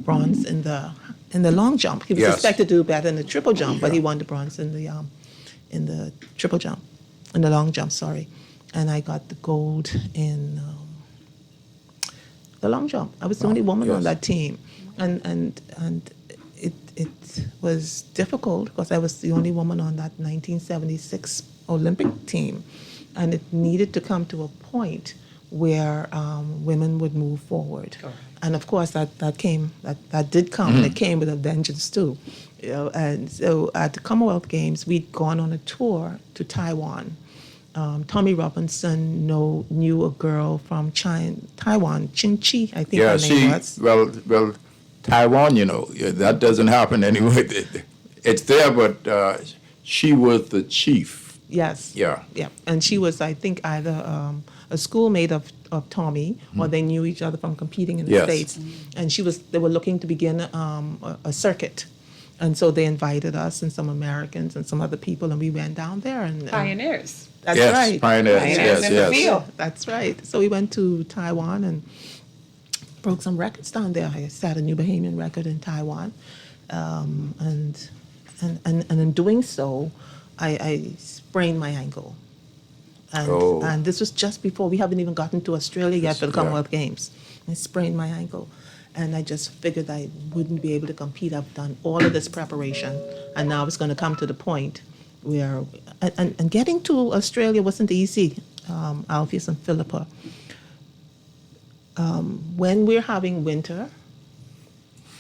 bronze in the long jump. He was Yes. expected to do better in the triple jump, but he won the bronze in the triple jump, in the long jump. Sorry, and I got the gold in the long jump. I was the only woman on yes. that team, and it was difficult because I was the only woman on that 1976 Olympic team, and it needed to come to a point where women would move forward. And of course, that did come, and it came with a vengeance too. And so at the Commonwealth Games, we'd gone on a tour to Taiwan. Tommy Robinson knew a girl from Taiwan, Chin Chi, I think her name was. Well, Taiwan, that doesn't happen anyway. It's there, but she was the chief. Yes. Yeah. Yeah. And she was, I think, either a schoolmate of Tommy, or they knew each other from competing in the Yes. States. And they were looking to begin a circuit. And so they invited us and some Americans and some other people, and we went down there. And Pioneers. That's Yes, right. pioneers, Pioneers in the yes. field. That's right. So we went to Taiwan and broke some records down there. I set a new Bahamian record in Taiwan. And in doing so, I sprained my ankle. And this was just before, we haven't even gotten to Australia yet for the Commonwealth Games. I sprained my ankle. And I just figured I wouldn't be able to compete. I've done all of this preparation, and now it's going to come to the point where, and getting to Australia wasn't easy, Alpheus and Philippa. When we're having winter,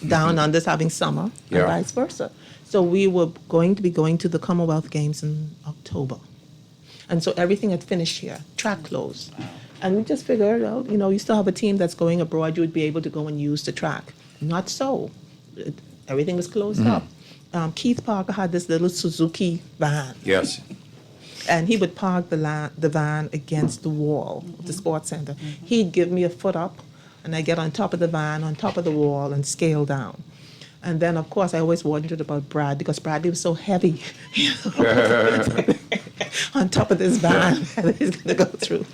down under's having summer, and vice versa. So we were going to be going to the Commonwealth Games in October. And so everything had finished here, track closed. And we just figured, you still have a team that's going abroad, you would be able to go and use the track. Not so. Everything was closed up. Keith Parker had this little Suzuki van. Yes. And he would park the van against the wall of the sports center. He'd give me a foot up, and I get on top of the van, on top of the wall, and scale down. And then, of course, I always wondered about Brad, because Bradley was so heavy, on top of this van that he's going to go through.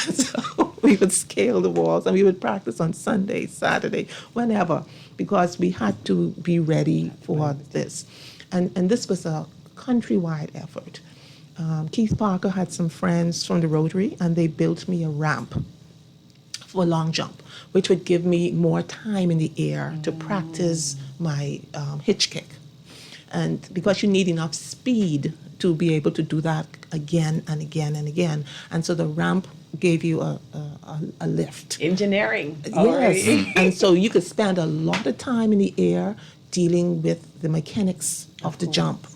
And so we would scale the walls, and we would practice on Sunday, Saturday, whenever, because we had to be ready for this. And this was a countrywide effort. Keith Parker had some friends from the Rotary, and they built me a ramp for a long jump, which would give me more time in the air to practice my hitch kick. And because you need enough speed to be able to do that again and again and again. And so the ramp gave you a lift. Engineering. Yes. And so you could spend a lot of time in the air dealing with the mechanics of the jump.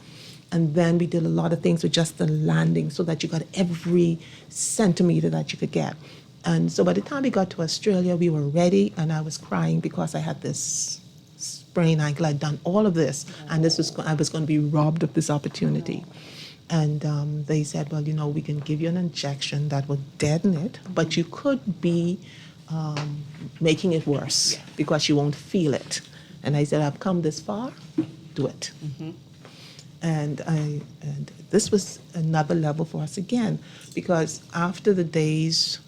And then we did a lot of things with just the landing, so that you got every centimeter that you could get. And so by the time we got to Australia, we were ready, and I was crying because I had this sprained ankle. I'd done all of this, and I was going to be robbed of this opportunity. And they said, well, we can give you an injection that will deaden it, but you could be making it worse because you won't feel it. And I said, I've come this far, do it. And this was another level for us again, because after the day's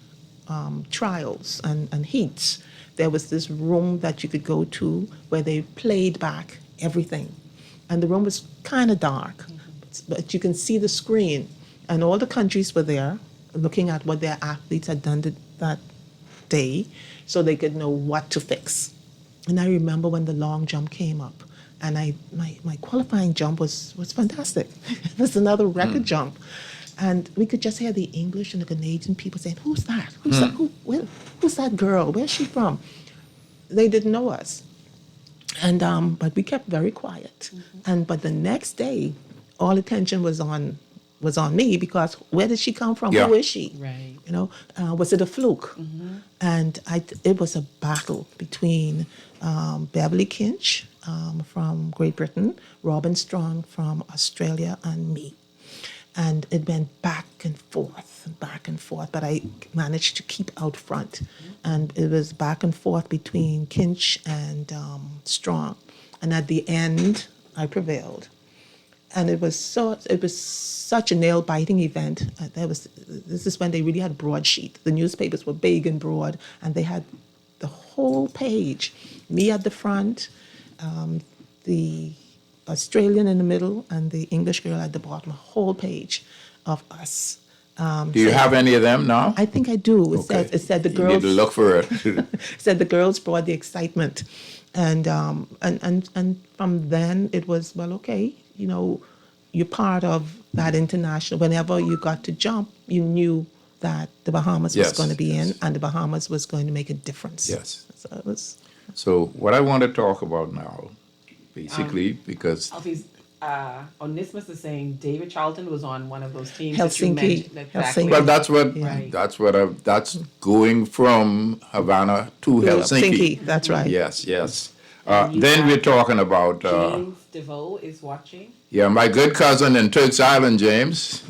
trials and heats, there was this room that you could go to where they played back everything. And the room was kind of dark, but you can see the screen. And all the countries were there looking at what their athletes had done that day, so they could know what to fix. And I remember when the long jump came up, and my qualifying jump was fantastic. It was another record jump. And we could just hear the English and the Canadian people saying, who's that? Who's that? Who's that girl? Where's she from? They didn't know us. And but we kept very quiet. But the next day, all attention was on me, because where did she come from? Yeah. Who is she? Right. Was it a fluke? And it was a battle between Beverly Kinch from Great Britain, Robin Strong from Australia, and me. And it went back and forth, but I managed to keep out front. And it was back and forth between Kinch and Strong. And at the end, I prevailed. And it was such a nail-biting event. This is when they really had broadsheet. The newspapers were big and broad, and they had the whole page. Me at the front, the Australian in the middle, and the English girl at the bottom, a whole page of us. Do you have any of them now? I think I do. It said the girls. You need to look for it. Said the girls brought the excitement, and from then it was, well, okay, you're part of that international. Whenever you got to jump, you knew that the Bahamas Yes, was going to be yes. in, and the Bahamas was going to make a difference. Yes. So it was. So what I want to talk about now, basically, because Alfie's, Onismus is saying David Charlton was on one of those teams that you Helsinki. mentioned. Exactly. Helsinki. well, that's what Right. that's going from Havana to Helsinki. That's right. Yes, yes. And you Then have we're talking about James DeVoe is watching. yeah, my good cousin in Turks Island, James.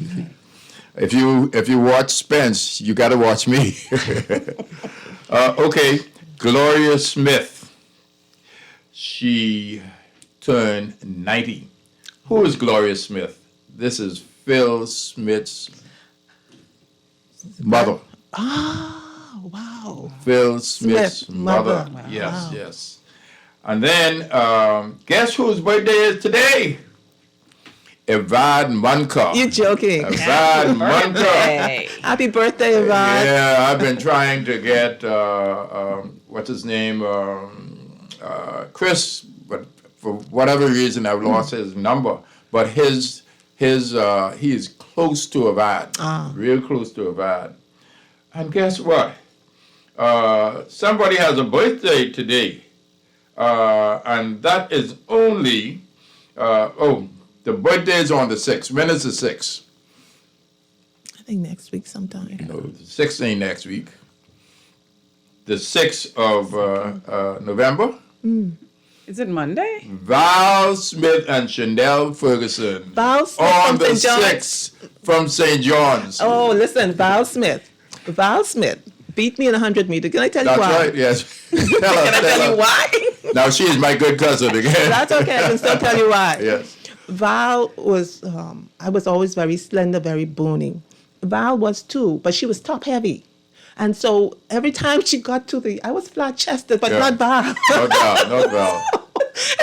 If you watch Spence, you got to watch me. Okay, Gloria Smith. She turned 90. Who is Gloria Smith? This is Phil Smith's mother. Oh, wow. Phil Smith's Smith, mother. mother. Yes, yes. And then, guess whose birthday is today? Evad Munka. You're joking. Evad Munka. Hey. Happy birthday, Yvonne. Yeah, I've been trying to get, what's his name, Chris, but for whatever reason I've lost his number. But he is close to Evad, real close to Evad. And guess what? Somebody has a birthday today. And that is only, the birthday is on the 6th. When is the 6th? I think next week sometime. No, the 6th ain't next week. The 6th of November. Is it Monday? Val Smith and Chanel Ferguson. Val Smith on from the St. John's. 6th from St. John's. Oh, listen, Val Smith. Val Smith beat me in 100 meter. Can I tell That's you why? right, yes. Tell Can I tell you why? Now she is my good cousin again. That's okay. I can still tell you why. Yes. Val was, I was always very slender, very bony. Val was too, but she was top heavy. And so every time she got to I was flat chested, but Yeah. not Val. Not Val, not Val.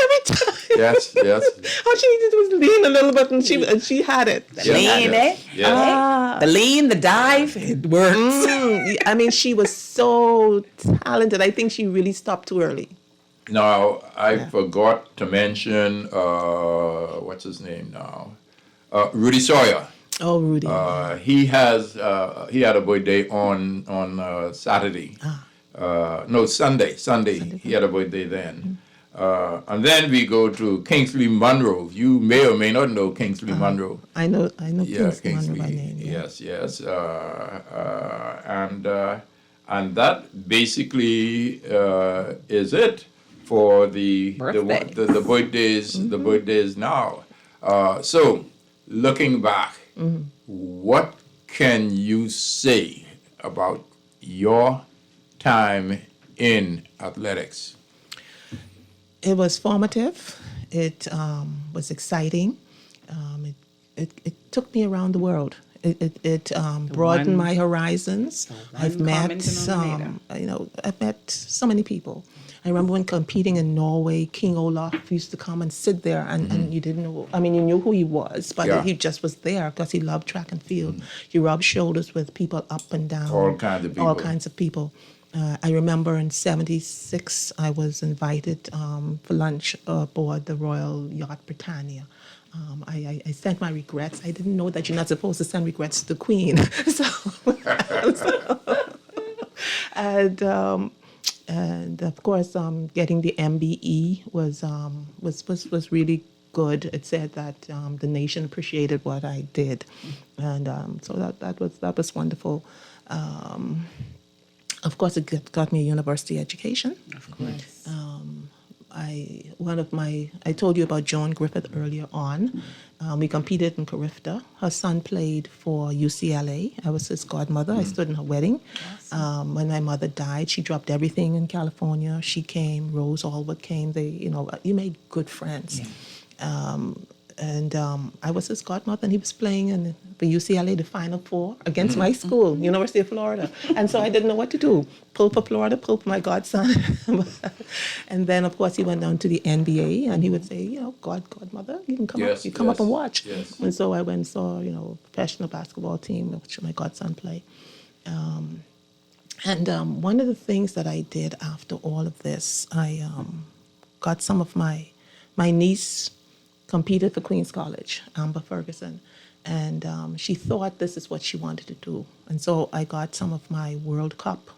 Every time. Yes, yes. All she needed was lean a little bit, and she had it. Yes, lean, yes, eh? yes. The lean, the dive, it works. I mean, she was so talented. I think she really stopped too early. Now, I forgot to mention, what's his name now? Rudy Sawyer. Oh, Rudy. He had a birthday on Saturday. No, Sunday. He had a birthday then. And then we go to Kingsley Monroe. You may or may not know Kingsley Monroe. I know Yeah, Kingsley Monroe by name. Yeah. Yes. And that basically is it for the Birthday. the birthdays. The birthdays now. So, looking back, what can you say about your time in athletics? It was formative. It was exciting. It took me around the world. It broadened my horizons. I've met I've met so many people. I remember when competing in Norway, King Olaf used to come and sit there, and you didn't know. I mean, you knew who he was, but Yeah. he just was there because he loved track and field. He rubbed shoulders with people up and down. All kinds of people. All kinds of people. I remember in '76, I was invited for lunch aboard the Royal Yacht Britannia. I sent my regrets. I didn't know that you're not supposed to send regrets to the Queen. And of course, getting the MBE was really good. It said that the nation appreciated what I did, and so that was wonderful. Of course, it got me a university education. Of course. I told you about Joan Griffith earlier on. We competed in Carifta. Her son played for UCLA. I was his godmother. I stood in her wedding. When my mother died, she dropped everything in California. She came. Rose Allwood came. You made good friends. Yeah. I was his godmother, and he was playing for UCLA, the Final Four, against my school, University of Florida. And so I didn't know what to do. Pull for Florida, pull for my godson. And then, of course, he went down to the NBA, and he would say, godmother, you can come Yes, up. You come up and yes, watch. yes. And so I went and saw, professional basketball team, which my godson played. One of the things that I did after all of this, I got some of my niece competed for Queen's College, Amber Ferguson, And she thought this is what she wanted to do. And so I got some of my World Cup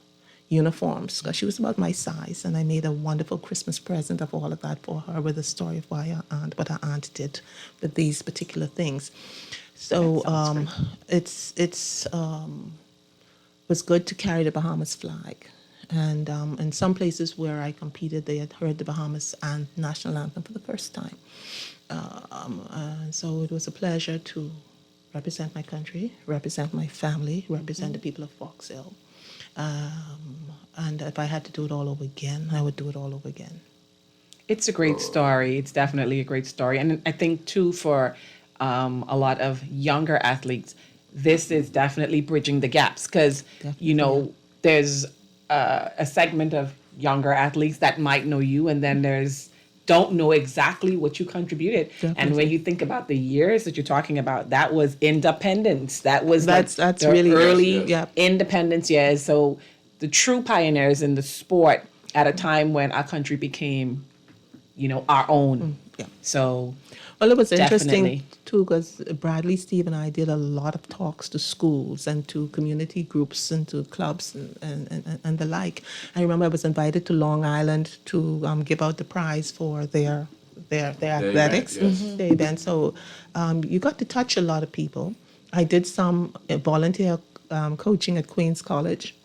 uniforms because she was about my size, and I made a wonderful Christmas present of all of that for her with a story of why what her aunt did with these particular things. So it's was good to carry the Bahamas flag. And in some places where I competed, they had heard the Bahamas national anthem for the first time. So it was a pleasure to represent my country, represent my family, represent the people of Fox Hill. And if I had to do it all over again, I would do it all over again. It's a great story. It's definitely a great story. And I think, too, for a lot of younger athletes, this is definitely bridging the gaps because, there's a segment of younger athletes that might know you, and then don't know exactly what you contributed. Definitely. And when you think about the years that you're talking about, that was independence. That was That's the really early yes. independence years. So the true pioneers in the sport at a time when our country became, our own. Yeah. So Well, it was Definitely. interesting too because Bradley, Steve, and I did a lot of talks to schools and to community groups and to clubs and the like. I remember I was invited to Long Island to give out the prize for their athletics, event, yes. the event. So you got to touch a lot of people. I did some volunteer coaching at Queens College.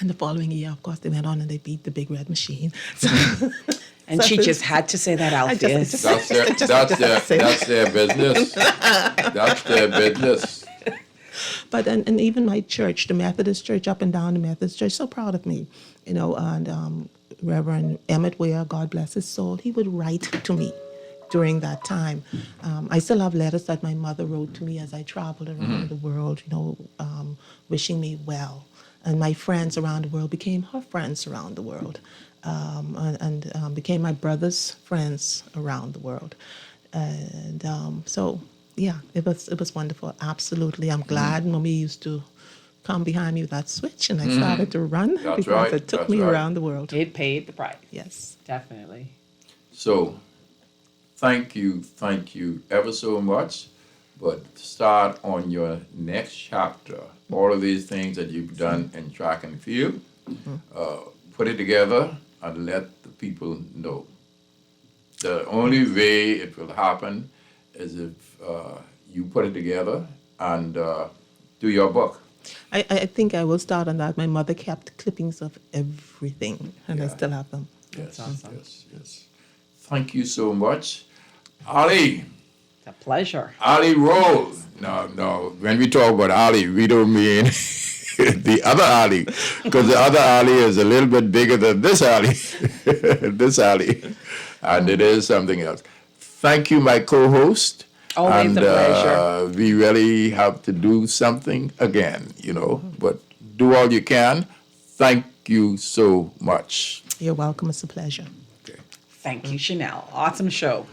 And the following year, of course, they went on and they beat the Big Red Machine. So, and she just had to say that out I there. just- That's their business. That's their business. But and even my church, the Methodist Church, up and down the Methodist Church, so proud of me, And Reverend Emmett Ware, God bless his soul, he would write to me during that time. I still have letters that my mother wrote to me as I traveled around the world, wishing me well. And my friends around the world became her friends around the world, and became my brother's friends around the world. And so, yeah, it was wonderful. Absolutely. I'm glad Mommy used to come behind me with that switch, and I started to run That's because right, it took that's me right. around the world. It paid the price. Yes. Definitely. So, thank you ever so much. But start on your next chapter. All of these things that you've done in track and field, put it together and let the people know. The only way it will happen is if you put it together and do your book. I think I will start on that. My mother kept clippings of everything, and I Yeah. still have them. Yes, awesome. yes. Thank you so much. Ali. It's a pleasure. Ali Rose. No. When we talk about Ali, we don't mean the other Ali, because the other Ali is a little bit bigger than this Ali. This Ali. And it is something else. Thank you, my co-host. Always a pleasure. We really have to do something again, but do all you can. Thank you so much. You're welcome. It's a pleasure. Okay. Thank you, Chanel. Awesome show.